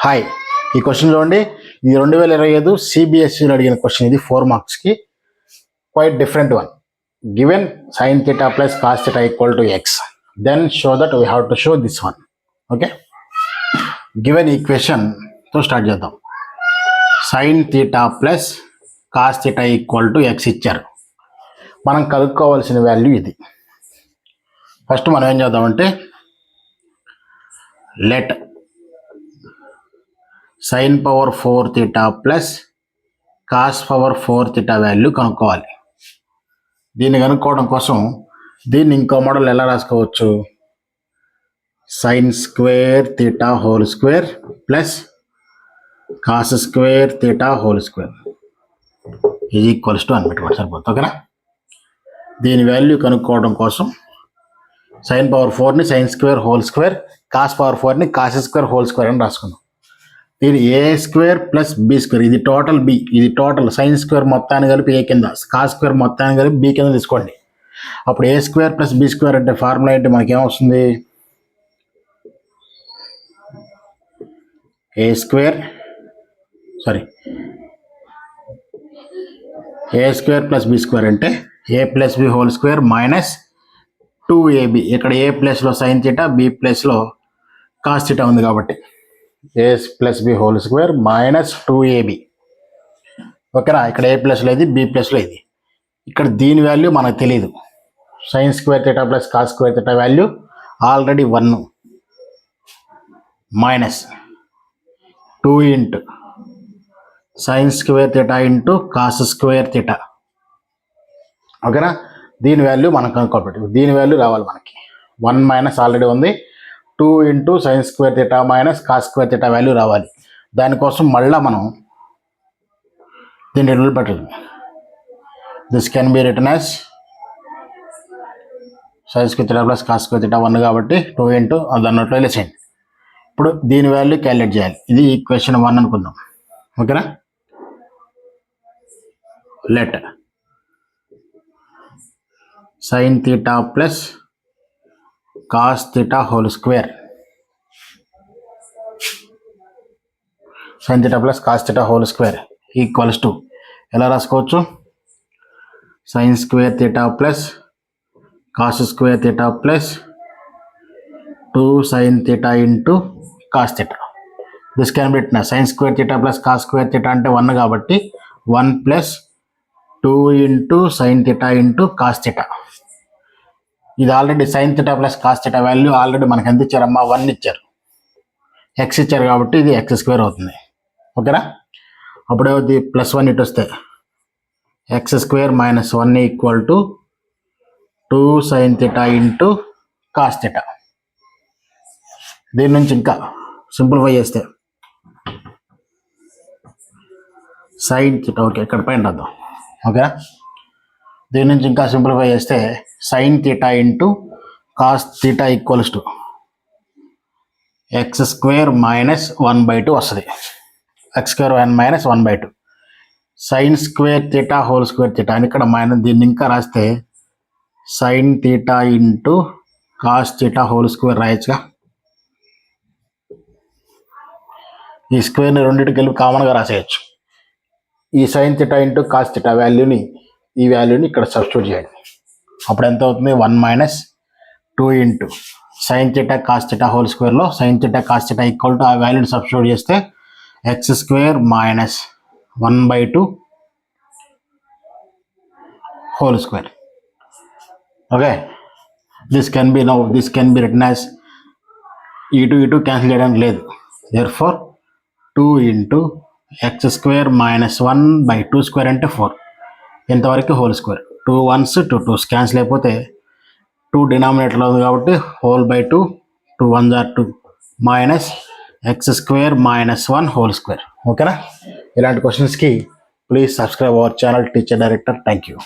Hi, ఈ question చూడండి. ఇది 2025 సిబిఎస్ఈలో అడిగిన క్వశ్చన్. ఇది 4 మార్క్స్కి. Quite different one. Given sine theta plus cos theta equal to x, then show that we have to show this one. Okay, given ఈక్వేషన్తో start చేద్దాం. సైన్ theta plus cos theta equal to ఎక్స్ ఇచ్చారు. మనం కనుక్కోవాల్సిన value ఇది. First మనం ఏం చేద్దామంటే let sine power 4 theta plus cos power 4 theta value కనుక్కోవాలి. దీన్ని కనుక్కోవడం కోసం దీన్ని ఇంకో మోడల్ ఎలా రాసుకోవచ్చు? Sine square theta whole square plus cos square theta whole square is equals to అని పెట్టుకోండి, సరిపోతుంది. ఓకేనా? దీని వాల్యూ కనుక్కోవడం కోసం సైన్ పవర్ 4ని sine square whole square, cos power 4ని కాస్ స్క్వేర్ హోల్ స్క్వేర్ అని రాసుకుందాం. ఇది a square plus b square, ఇది టోటల్ బి, ఇది టోటల్ సైన్ స్క్వేర్ మొత్తాన్ని కలిపి ఏ కింద, కాస్ స్క్వేర్ మొత్తాన్ని కలిపి బి కింద తీసుకోండి. అప్పుడు a square plus b square అంటే ఫార్ములా ఏంటి? మనకేమొస్తుంది? A square plus b square అంటే a plus b whole square minus 2ab. ఇక్కడ ఏ ప్లస్లో సైన్ థీటా, బి ప్లస్లో కాస్ థీటా ఉంది కాబట్టి a plus b whole square minus 2ab. ఓకేనా? ఇక్కడ ఏ ప్లస్లో ఇది, బి ప్లస్లో ఇది. ఇక్కడ దీని వాల్యూ మనకు తెలియదు. Sign square theta plus cos square theta value already 1 minus 2 into sign square theta into cos square theta. ఓకేనా? దీని వాల్యూ మనం కనుక్కోబట్టి దీని వాల్యూ రావాలి మనకి. 1 మైనస్ ఆల్రెడీ ఉంది, 2 into sign square theta minus cos square theta value రావాలి. దానికోసం మళ్ళీ మనం దీన్ని రూల్ పెట్టాలి. This can B return as sign square theta plus cos square theta 1 కాబట్టి 2 ఇంటూ దాన్నట్లో వెళ్ళేసేయండి. ఇప్పుడు దీని వాల్యూ క్యాలిక్యులేట్ చేయాలి. ఇది ఈక్వేషన్ 1 అనుకుందాం. ఓకేనా? Let sine theta plus cos theta whole square, sine theta plus cos theta whole square equals to ఎలా రాసుకోవచ్చు? Sine square theta plus cos square theta plus 2 sine theta into cos theta. This can be written sine square theta plus cos square theta అంటే 1 కాబట్టి 1 plus 2 into sine theta into cos theta. ఇది already sine theta plus cos theta value already మనకి ఎంత ఇచ్చారమ్మా? 1 ఇచ్చారు. X ఇచ్చారు కాబట్టి ఇది X square అవుతుంది. ఓకేనా? అప్పుడే అవుతుంది +1 ఇటు వస్తే X square minus 1 equal to 2 sine theta into cos theta. దీని నుంచి ఇంకా సింప్లిఫై చేస్తే సైన్ థీటా, ఓకే ఇక్కడ పైన రాద్దాం. ఓకేనా? దీని నుంచి ఇంకా సింప్లిఫై చేస్తే sine theta into cos theta equals to x square minus 1/2 వస్తుంది. X square minus 1/2 sine square theta whole square theta అని ఇక్కడ మైనస్, దీన్ని ఇంకా రాస్తే sine theta into cos theta whole square రాయొచ్చుగా. ఈ స్క్వేర్ని రెండింటికి కలిపి కామన్గా రాసేయచ్చు. ఈ sine theta into cos theta వాల్యూని, ఈ వాల్యూని ఇక్కడ సబ్స్టిట్యూట్ చేయండి. అప్పుడు ఎంత అవుతుంది? 1 minus 2 into sine theta cos theta whole స్క్వేర్లో sine theta cos theta equal to ఆ వాల్యూని సబ్స్టిట్యూట్ చేస్తే x square minus 1/2 whole square. Okay, this can be written as ఇటు క్యాన్సిల్ చేయడానికి లేదు. Therefore 2 into x square minus 1/2 square అంటే 4, ఇంతవరకు whole square. 2 1s 2 2s cancel అయిపోతే 2 డినామినేటర్లో ఉంది కాబట్టి హోల్/2, 2 1s are 2 minus X square minus 1 whole square. ఓకేనా? ఇలాంటి క్వశ్చన్స్కి please subscribe our channel teacher director. Thank you.